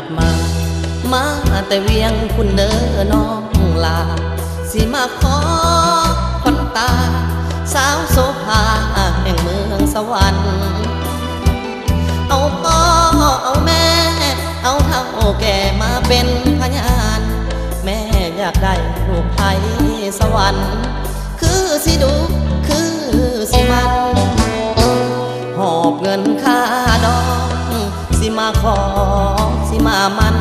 ดมาแต่เวียงคุณเด้อน้องลาสิมาขอขวัญตาสาวโสภาแห่งเมืองสวรรค์เอาพ่อเอาแม่เอาเท่าแก่มาเป็นพยานแม่อยากได้ลูกไทยสวรรค์คือสิดูคือสิมันหอบเงินค่าดอกสิมาขอสิมามัน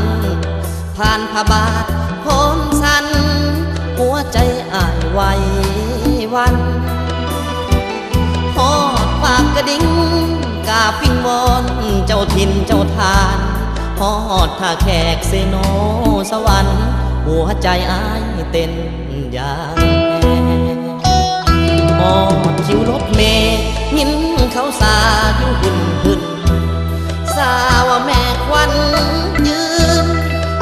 ผ่านพระบาทพร้อมสันหัวใจอ้ายไหววันหอดปากกระดิ่งกาพิงวอนเจ้าถิ่นเจ้าทานหอดท่าแขกเซโนสวรรค์หัวใจอ้ายเต้นอย่างหอดคิวรถเมย์ยินเขาสาอยู่หึ่นสาวแม่ควันยืน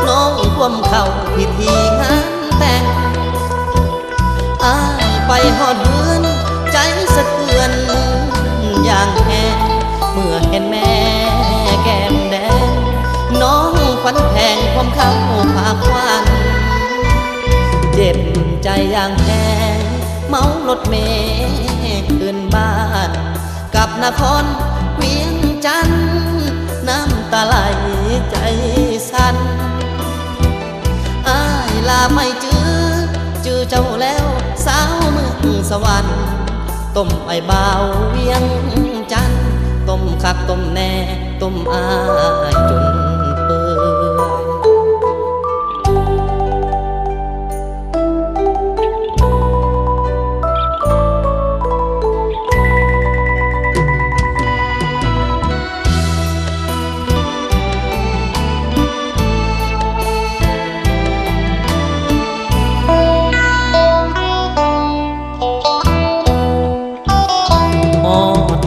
น้องควมเข้าพิธีงานแต่งอ้ายไปหอดเฮือนใจสะเทือนอย่างแห้งเมื่อเห็นแม่แก้มแดงน้องควันแพงความเข้าผาควันเจ็บใจอย่างแห้งเมารถเมย์ขึ้นบ้านกับนครเวียงจันทน์น้ำตาไหลใจสั่นอ้ายลาไม่จื้อเจ้าแล้วสาวเมืองสวรรค์ต้มไอ้บ่าวเวียงจันทน์ต้มคักต้มแน่ต้มอ้ายจนเปื่อย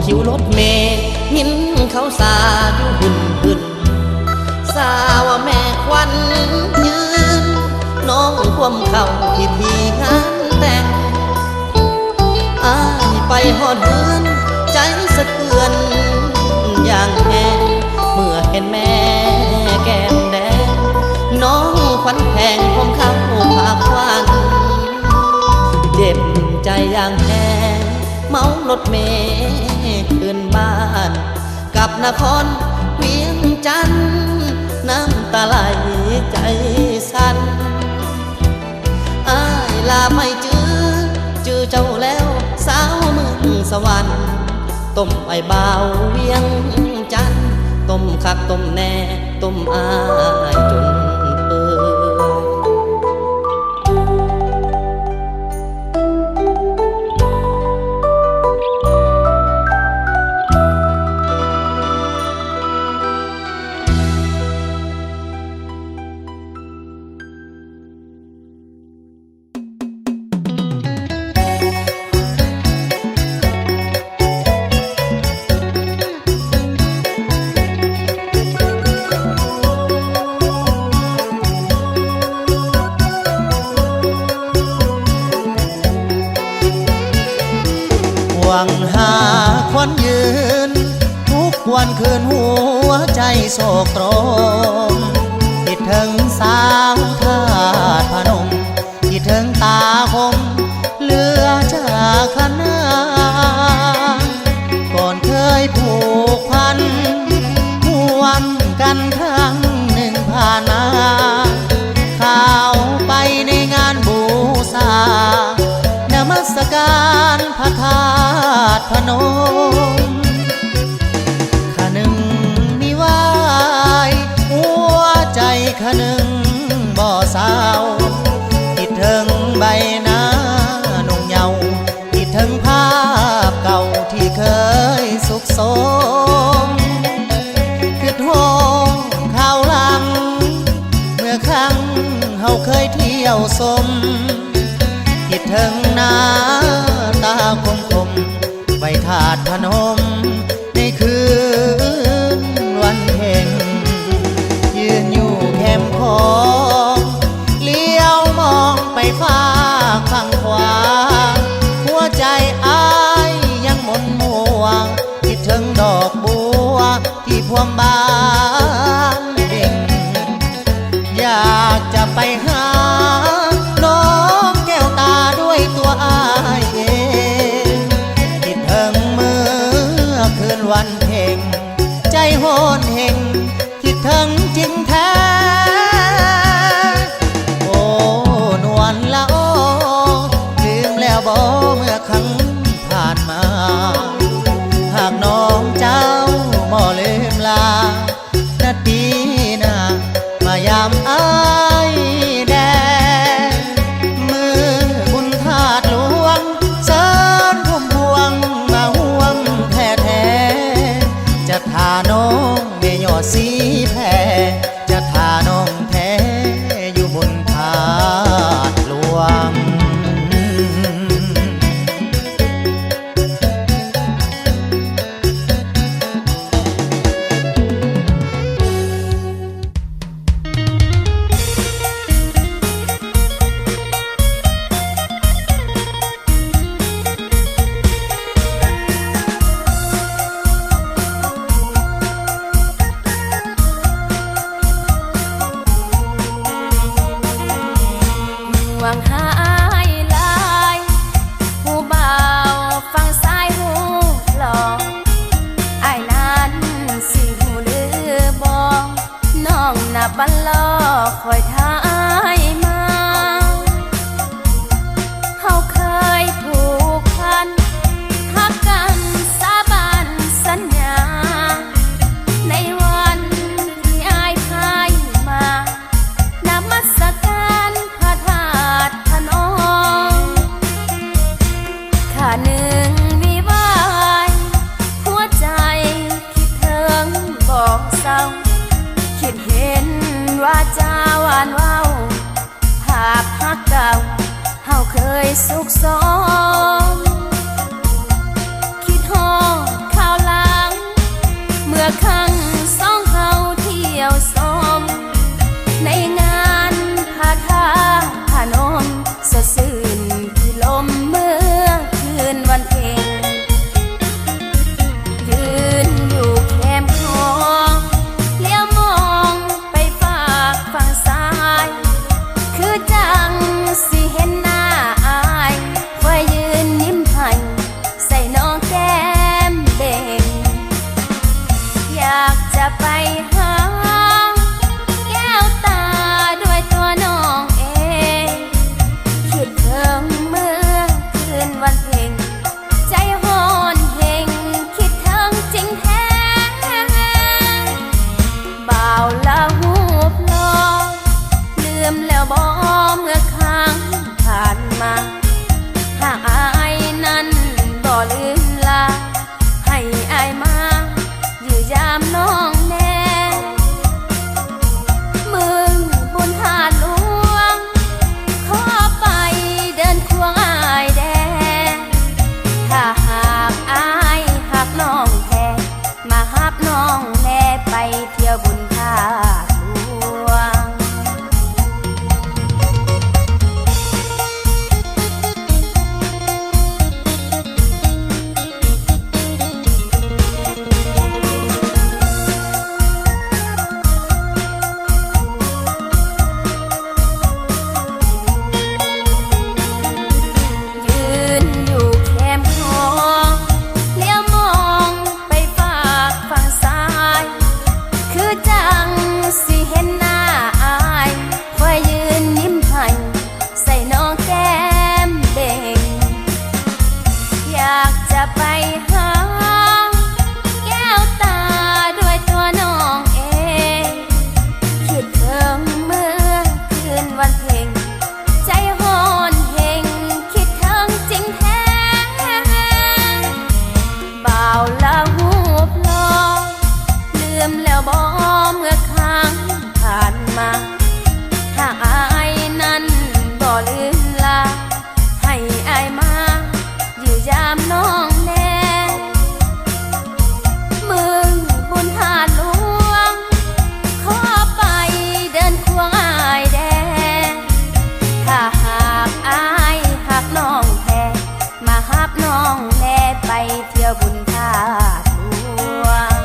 คิวรถเมย์หินเขาสาอยู่หึ่นสาวแม่ควันยืนน้องควมเข้าพิธีงานแต่งอ้ายไปหอดเฮือนใจสะเทือนอย่างแห้งเมื่อเห็นแม่แก้มแดงน้องควันแพงความเข้าผาควันเจ็บใจอย่างแห้งเมารถเมย์ขึ้นบ้านกับนครเวียงจันทน์น้ำตาไหลใจสั่นอ้ายลาไม่จื้อเจ้าแล้วสาวเมืองสวรรค์ต้มไอ้บ่าวเวียงจันทน์ต้มคักต้มแน่ต้มอ้ายจนเปื่อยหวังหาคนยืนทุกวันคืนหัวใจโศกตรมคิดถึงสาวธาตุพนมคิดถึงตาคมเหลือจากคณาก่อนเคยผูกพันห่วมกันครั้งหนึ่งผ่านมาข่าวไปในงานบูชานมัสการพระธาตุพนมขะหนึ่งมีวายหัวใจขะหนึ่งบ่สาวคิดถึงใบหน้านุ่งเยาว์คิดถึงภาพเก่าที่เคยสุขสมคิดห้องข่าวหลังเมื่อครั้งเฮาเคยเที่ยวสมคิดถึงหน้าตาคมไว้ธาตุพนมในคืนวันเพ็ญยืนอยู่แคมป์ของเลี้ยวมองไปฟ้าข้างขวาหัวใจอ้ายยังหม่นมัวคิดถึงดอกบัวที่พวงบานเด่น ถึงจริงแท้โอ้นวลละโอลืมแล้วบ่เมื่อครั้งผ่านมาหากน้องเจ้าบ่ลืมลานาทีหน้ามายามอ้ายแดมือบุญธาตุหลวงเชิญพุ่มพวงมาห่วงแท้ๆจะทาน้องเมยอดสีแพรจะทาน้องแท้อยู่บนธาตุหลวงหวังหายลายผู้เบาฟังสายหูหลอกอ้ายนั้นสิหูหรือบ่น้องนับบันลอคอยทายมาเฮาเคยผูกพันฮักกันสาบานสัญญาในวันที่อ้ายพายมานมัสการพระธาตุพนมข้าหนึ่งวิวายหัวใจคิดถึงบอกเศร้าคิดเห็นว่าจาหวานเว้าภาพฮักเก่าเฮาเคยสุขสมคิดฮอดข่าวหลังเมื่อครั้งสองเฮาเที่ยวสมในงานพระธาตุพนมสดชื่นที่ลมเมื่อคืนวันเพ็ญยืนอยู่แคมป์คลองเลี้ยวมองไปฝากฝั่งซ้ายคือจังสิเห็นหน้าอายคอยยืนยิ้มให้ใส่น้องแก้มเบ่งอยากจะไปหาแก้วตาด้วยตัวน้องเองคิดถึงเมื่อคืนวันเพ็ญใจหอนเฮงคิดถึงจริงแท้บ่าวละหูปลอยลืมแล้วบ่เมื่อครั้งผ่านมาหากอายนั้นบ่ลืมลาให้อายมาอยู่ยามน้องแน่มึงบุญธาตุหลวงขอไปเดินควงอายแดถ้าหากอายหักน้องแท้มาหับน้องแน่ไปเที่ยวบุญธาตุหลวงยืนอยู่แคมป์คลองเลี้ยวมองไปฝากฝั่งซ้ายคือจังสิเห็นหน้าอายคอยยืนยิ้มให้ใส่น้องแก้มเบ่งอยากจะไปหาแก้วตาด้วยตัวน้องเองคิดถึงเมื่อคืนวันเพ็ญใจหอนเฮงคิดถึงจริงแท้บ่าวละหูปลอยลืมแล้วบ่เมื่อครั้งผ่านมาหากอายนั้นบ่ลืมลาให้อายมาอยู่ยามน้องแน่มึงบุญธาตุหลวงขอไปเดินควงอายแดถ้าหากอายหักน้องแท้มาหับน้องแน่ไปเที่ยวบุญธาตุหลวง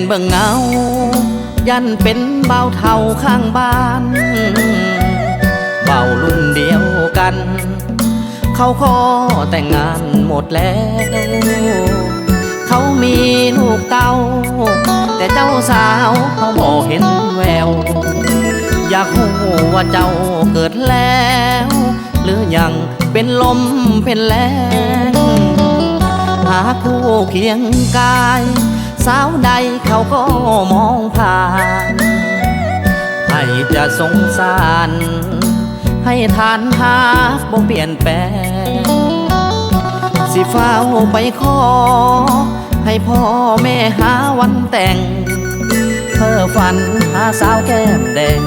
เบิ่งเงายันเป็นเบาเท่าข้างบ้านเบารุ่นเดียวกันเขาขอแต่งงานหมดแล้วเขามีลูกเต้าแต่เจ้าสาวเขาบอกเห็นแววอยากรู้ว่าเจ้าเกิดแล้วหรือยังเป็นลมเป็นแรงหาคู่เคียงกายสาวใดเขาก็มองผ่านให้จะสงสารให้ทานหาบ่เปลี่ยนแปลงสิเฝ้าไปขอให้พ่อแม่หาวันแต่งเพ้อฝันหาสาวแก้มแดง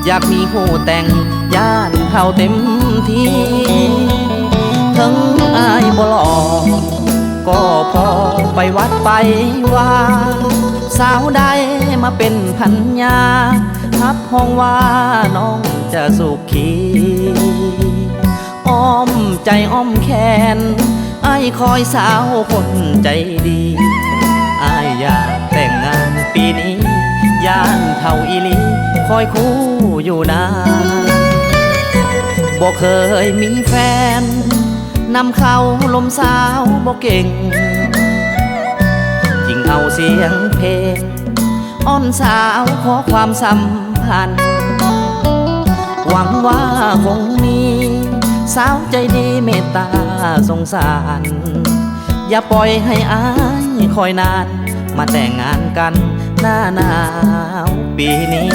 อยากมีคู่แต่งย่านเท่าเต็มที่ถึงอายบ่หล่อก็พอไปวัดไปว่าสาวใดมาเป็นพันยาทับห้องว่าน้องจะสุขีอ้อมใจอ้อมแขนไอ้คอยสาวคนใจดีไอ้อยากแต่งงานปีนี้ย่านเท่าอีลีคอยคู่อยู่นานบ่เคยมีแฟนนำเข้าลมสาวบ่เก่งยิ่งเอาเสียงเพลงอ้อนสาวขอความสัมพันธ์หวังว่าคงมีสาวใจดีเมตตาสงสารอย่าปล่อยให้อายคอยนานมาแต่งงานกันหน้าหนาวปีนี้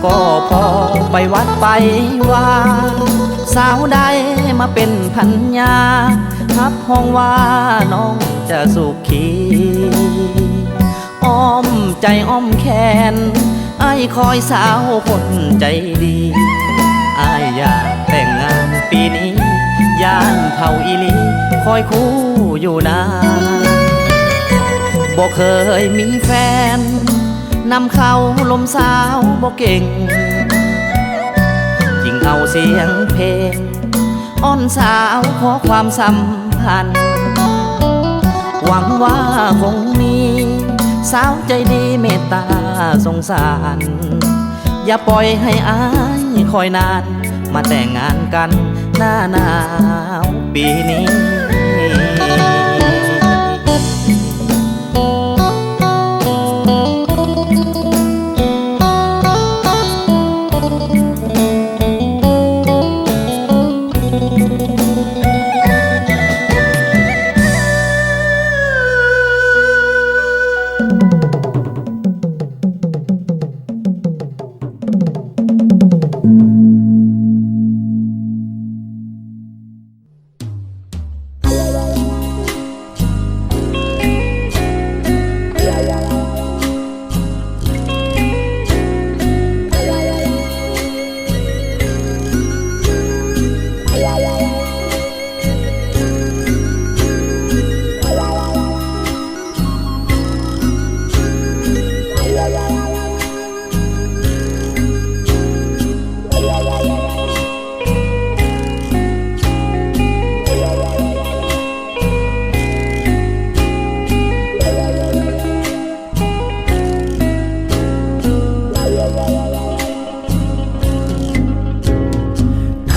ก็พอไปวัดไปว่าสาวใดมาเป็นพันยาทับห้องว่าน้องจะสุขีอ้อมใจอ้อมแขนไอ้คอยสาวคนใจดีไอ้อยากแต่งงานปีนี้ย่านเท่าอีลีคอยคู่อยู่นานบ่เคยมีแฟนนำเข้าลมสาวบ่เก่งยิ่งเอาเสียงเพลงอ้อนสาวขอความสัมพันธ์หวังว่าคงมีสาวใจดีเมตตาสงสารอย่าปล่อยให้อายคอยนานมาแต่งงานกันหน้าหนาวปีนี้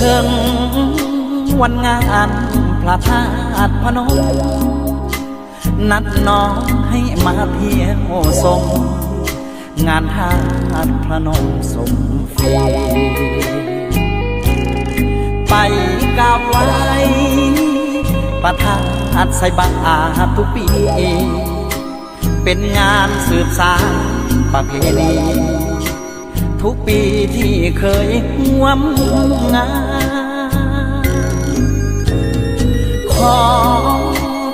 ถึงวันงานพระธาตุพนมนัดน้องให้มาเที่ยวชมงานธาตุพนมสมฟรีไปกราบไหว้พระธาตุใส่บาตรทุกปีเป็นงานสืบสานประเพณีทุกปีที่เคยร่วมงานขอ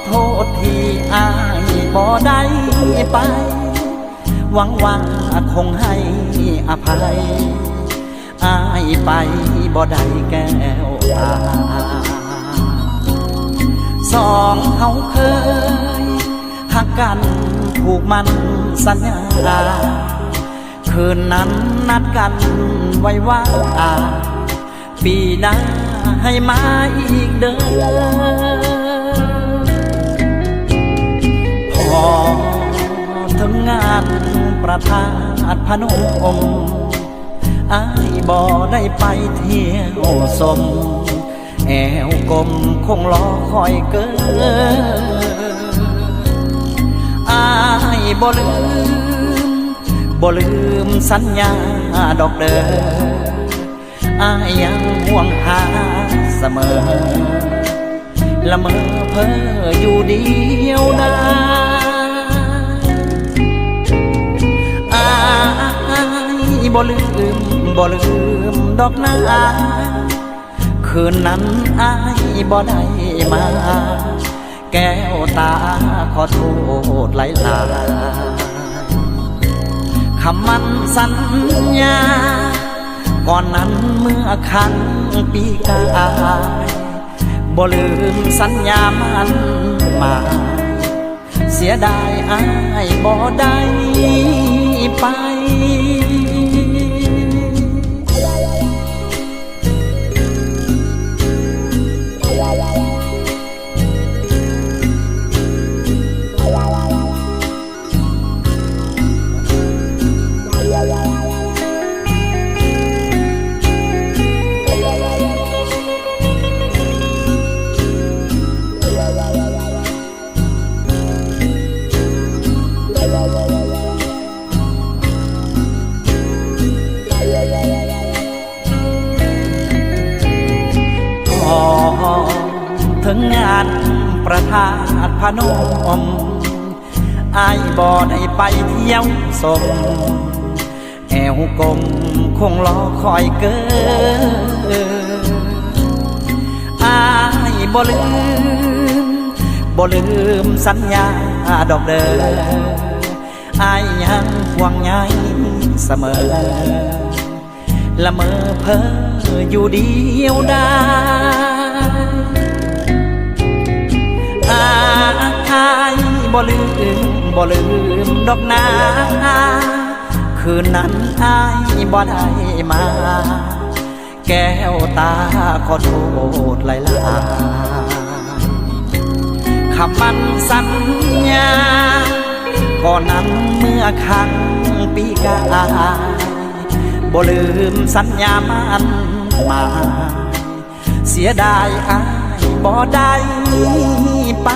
โทษที่อายบ่ได้ไป หวังว่าคงให้อภัยอายไปบ่ได้แก้วตาสองเขาเคยหักกันผูกมันสัญญาคืนนั้นนัดกันไว้ว่าปีหน้าให้มาอีกเด้อพอถึงงานประทาดพนมอายบ่ได้ไปเที่ยวสมแอวกลมคงรอคอยเกินอายบ่ลืมสัญญาดอกเด้ออายยังห่วงหาเสมอละเมอเพ้ออยู่เดียวดายอายบ่ลืมดอกนาคืนนั้นอายบ่ได้มาแก้วตาขอโทษหลายคำมั่นสัญญาก่อนนั้นเมื่อครั้งปีกายบ่ลืมสัญญามันมาเสียดายอายบ่ได้ไปถึงงานประทาดพนมอายบ่ได้ไปเที่ยวสมแอวกลมคงรอคอยเกินอายบ่ลืมสัญญาดอกเด้ออายยังห่วงใยเสมอละเมอเพ้ออยู่เดียวดายอายบ่ลืมดอกนาคืนนั้นอายบ่ได้มาแก้วตาขอโทษหลายคำมั่นสัญญาก่อนนั้นเมื่อครั้งปีกายบ่ลืมสัญญามันมาเสียดายอายบ่ได้ไป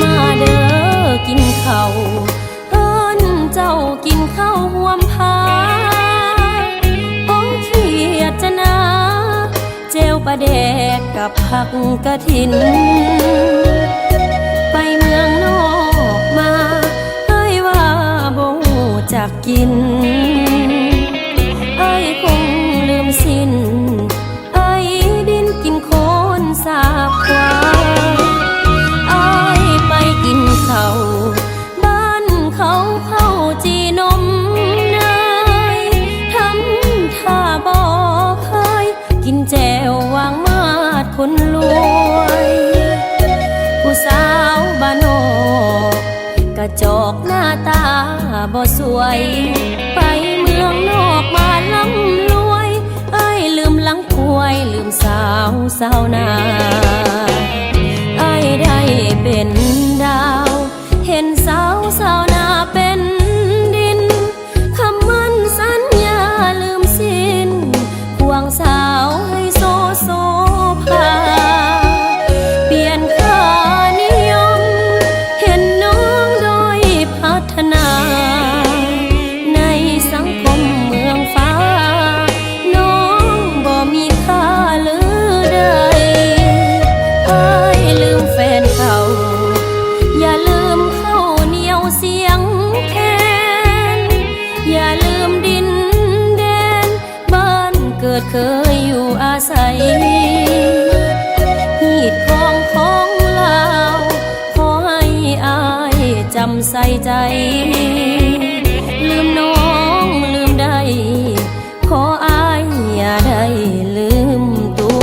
มาเด้อกินข้าวเอิ้นเจ้ากินข้าวห่วมพาป้องเขียดจะนาเจวปลาแดกกับผักกะถิน ไปเมืองนอกมาเอ้ยว่าบ่รู้จักกินเอ้ยคงลืมสิ้นเอ้ยดินกินโคลนสาบควายอ้ายไปกินข้าวบ้านเขาเข้าจีนมเนยทำท่าบ่เคยกินแจววางมาดคนรวยผู้สาวบ้านนอกกระจอกหน้าตาบ่สวยไปเมืองนอกมาล่ำรวยเอ้ยลืมหลังป่วยลืมสาวนาเอ้ยได้เป็นดาวเห็นสาวนาเป็นดินคำมั่นสัญญาลืมสิ้นห่วงสาวให้โซภาเปลี่ยนค่านิยมเห็นน้องโดยพัฒนาในสังคมเมืองฟ้าน้องบ่มีค่าหรือใดเอ้ยลืมแฟนเก่าอย่าลืมข้าวเหนียวเสียงแคนอย่าลืมดินแดนบ้านเกิดเคยอยู่อาศัยหีดของลาวขอให้อายจำใส่ใจลืมน้องลืมได้ขออายอย่าได้ลืมตัว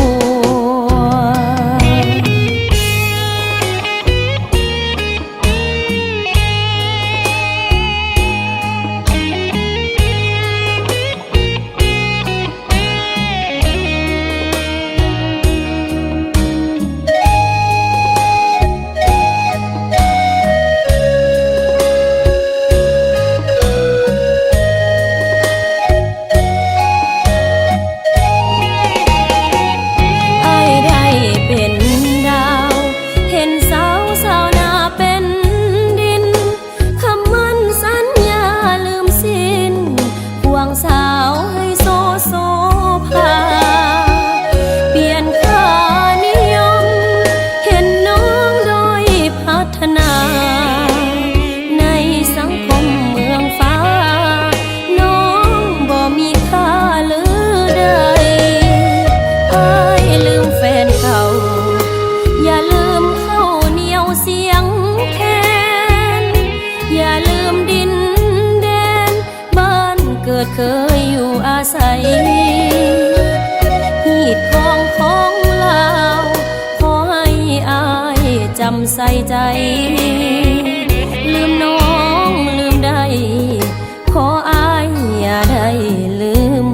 เคยอยู่อาศัยหีดของลาวขอให้อายจำใส่ใจลืมน้องลืมได้ขออายอย่าได้ลืม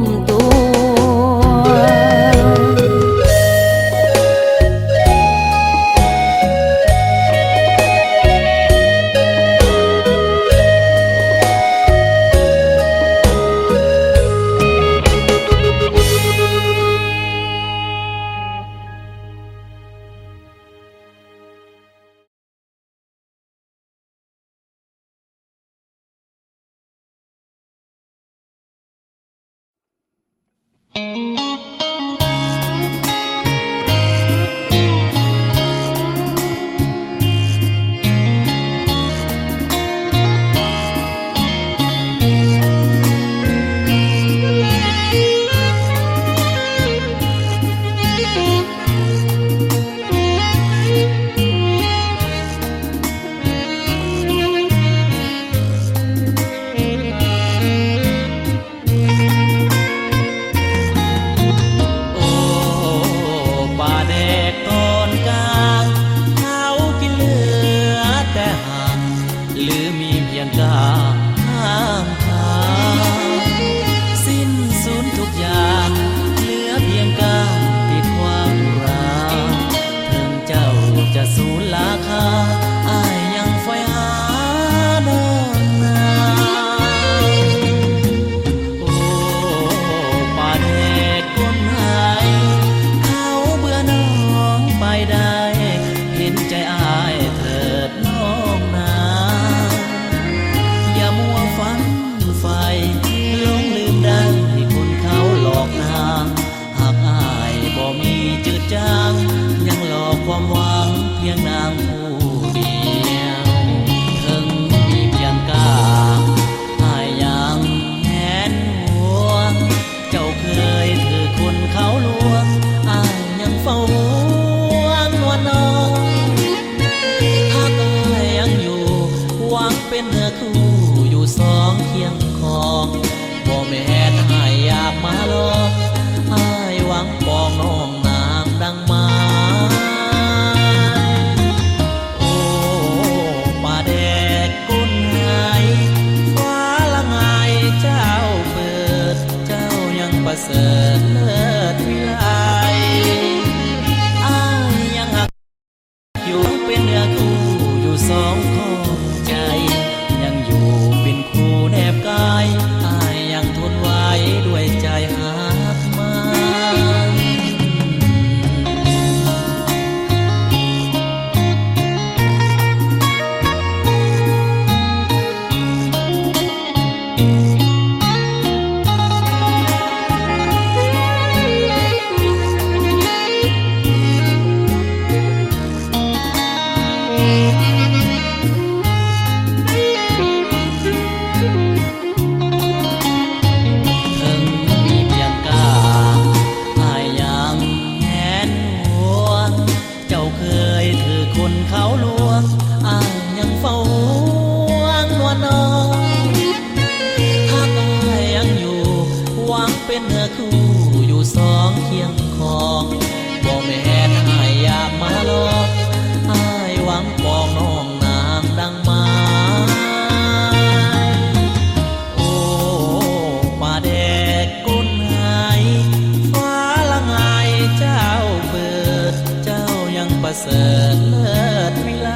ประเสริฐเลิศวิไล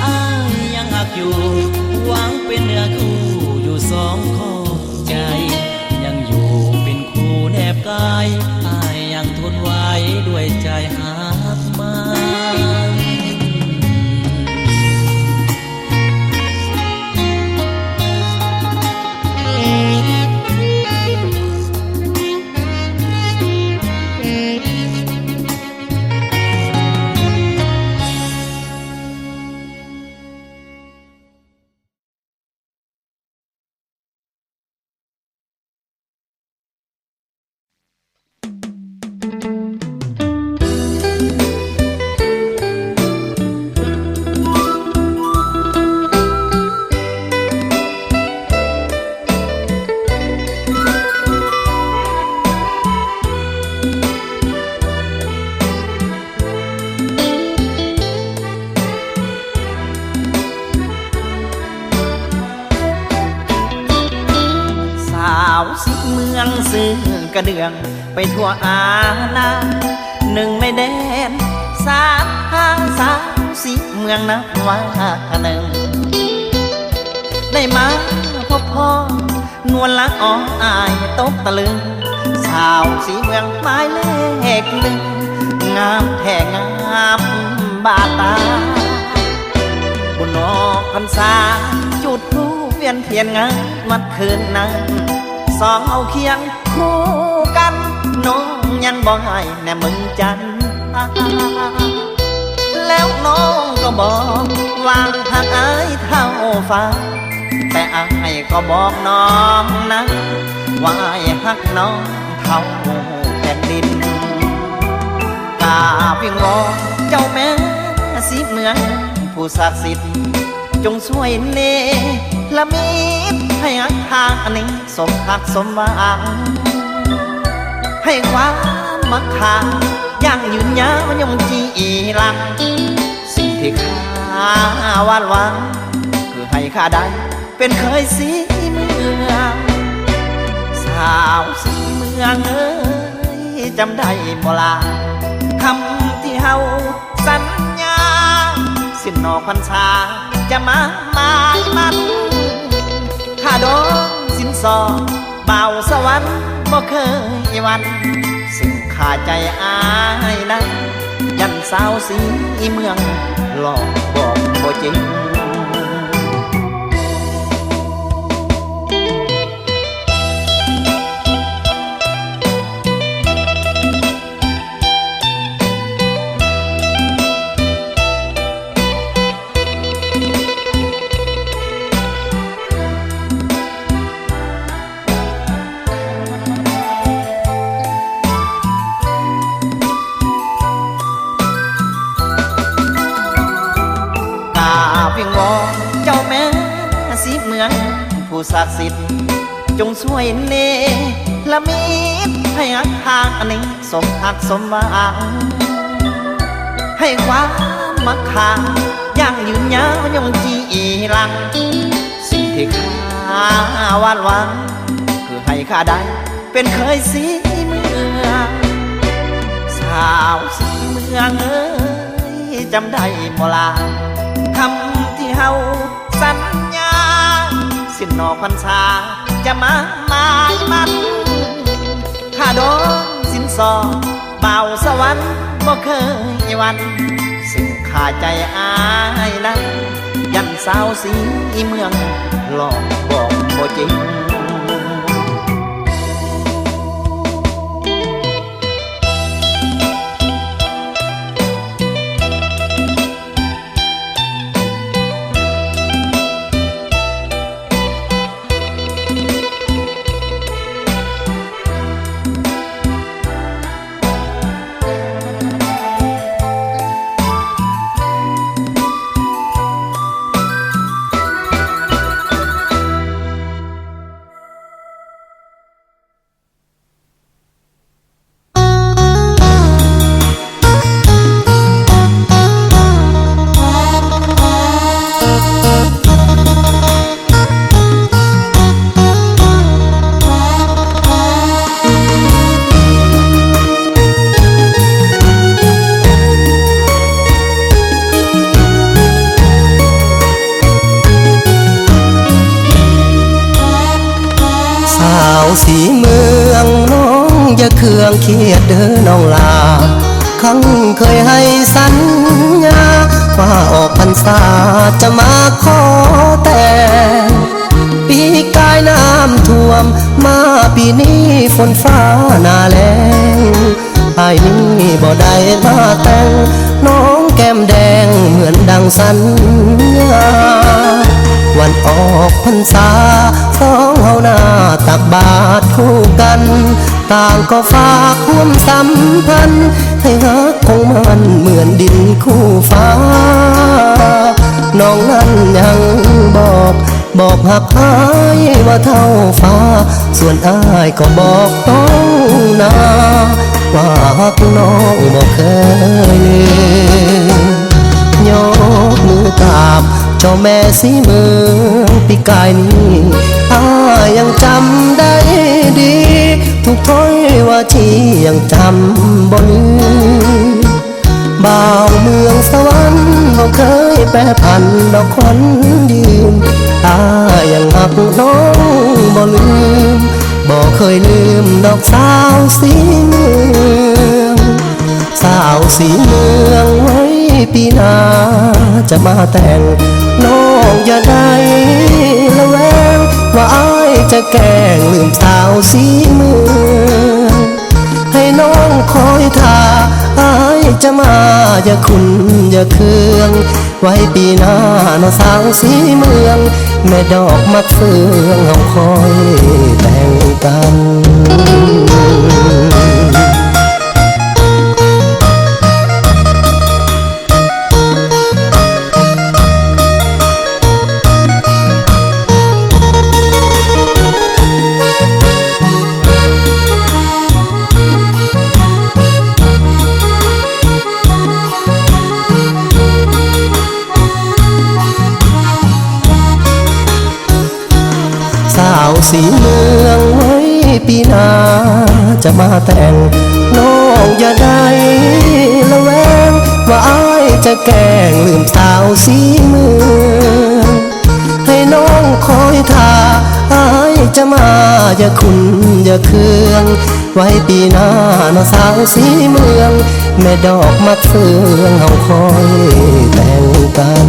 อ้ายยังหักอยู่หวังเป็นเนื้อคู่อยู่สองข้อใจยังอยู่เป็นคู่แนบกายอ้ายยังทนไว้ด้วยใจหักมาเมืองซึ่งกระเดืองไปทั่วอาณาหนึ่งในแดนสามห้างสาวสิเมืองนับว่าหนึ่งได้มาพบพ่อนวลละอ่อนอายตกตะลึงสาวสีเมืองหมายเลขหนึ่งงามแท่งามบาตาบุญนอกพรรษาจุดธูปเวียนเทียนงานมัดคืนนั้นสองเอาเคียงคู่กันน้องยังบอกให้แน่มึงจันแล้วน้องก็บอกวางทางอายเท่าฟ้าแต่อายก็บอกน้องนะว่าอายฮักน้องเท่าแผ่นดินกาวิงวอนเจ้าแม่สีเมืองผู้ศักดิ์สิทธิ์จงช่วยเนละมิตให้อักทางอันนี้สมหักสมหวังให้ความมักคายังยืนยาวยงจีหลังสิ่งที่ข้าวาดหวังคือให้ข้าได้เป็นเคยสีเมืองสาวสีเมืองเอ้ยจำได้บ่ลาคำที่เฮาสัญญาสิ้นนอกพรรษาจะมาหมายมันข้าดองสินสอดบ่าวสวรรค์บ่เคยวันซึ่งข้าใจอายนั้นยันสาวสีเมืองหลอกบอกบ่จริงวิงวอนเจ้าแม่สีเมืองผู้ศักดิ์สิทธิ์จงช่วยเนละมิตให้อักทางอันนี้สมหักสมหวังให้ความมักคายังยืนยาวยงจีหลังสิ่งที่ข้าวาดหวังคือให้ข้าได้เป็นเคยสีเมืองสาวสีเมืองเอ้ยจำได้บ่ลาคำที่เฮาสัญญาสิ้นนอกพรรษาจะมาหมายมันข้าดองสินสอดบ่าวสวรรค์บ่เคยวันซึ่งข้าใจอายนั้นยันสาวสีเมืองหลอกบอกบ่จริง รังเกียจเด้อน้องลาครั้งเคยให้สัญญาว่าออกพรรษาจะมาขอแต่งปีกายน้ำท่วมมาปีนี้ฝนฟ้าหนาแล้งไอ้นี่บ่ได้มาแต่งน้องแก้มแดงเหมือนดังสัญญาวันออกพรรษาสองเฮาหน้าตักบาตรคู่กันต่างก็ฝากความสัมพันธ์ให้ฮักคงมันเหมือนดินคู่ฟ้าน้องนั้นยังบอกหักอายว่าเท่าฟ้าส่วนอายก็บอกน้องนาว่าหักน้องบ่เคยลืมยกมือกราบเจ้าแม่สีเมืองปีกายนี้อายยังจำได้ดีทุกถ้อยว่าที่ยังจำบ่ลืมบ่าวเมืองสวรรค์บ่เคยแปรผันดอกคนยืนอายยังหักน้องบ่ลืมบ่เคยลืมดอกสาวสีเมืองสาวสีเมืองไว้ปีหน้าจะมาแต่งน้องอย่าได้ละแวงว่าอายจะแกล้งลืมสาวสีเมืองให้น้องคอยท่าอายจะมาอย่าคุณอย่าเคืองไว้ปีหน้าน้องสาวสีเมืองแม่ดอกมักเฟืองเฮาคอยแต่งกันสาวสีเมืองไว้ปีหน้าจะมาแต่งน้องอย่าได้ละแวงว่าอายจะแกล้งลืมสาวสีเมืองให้น้องคอยท่าอายจะมาอย่าคุณอย่าเคืองไว้ปีหน้าน้องสาวสีเมืองแม่ดอกมักเฟืองเฮาคอยแต่งกัน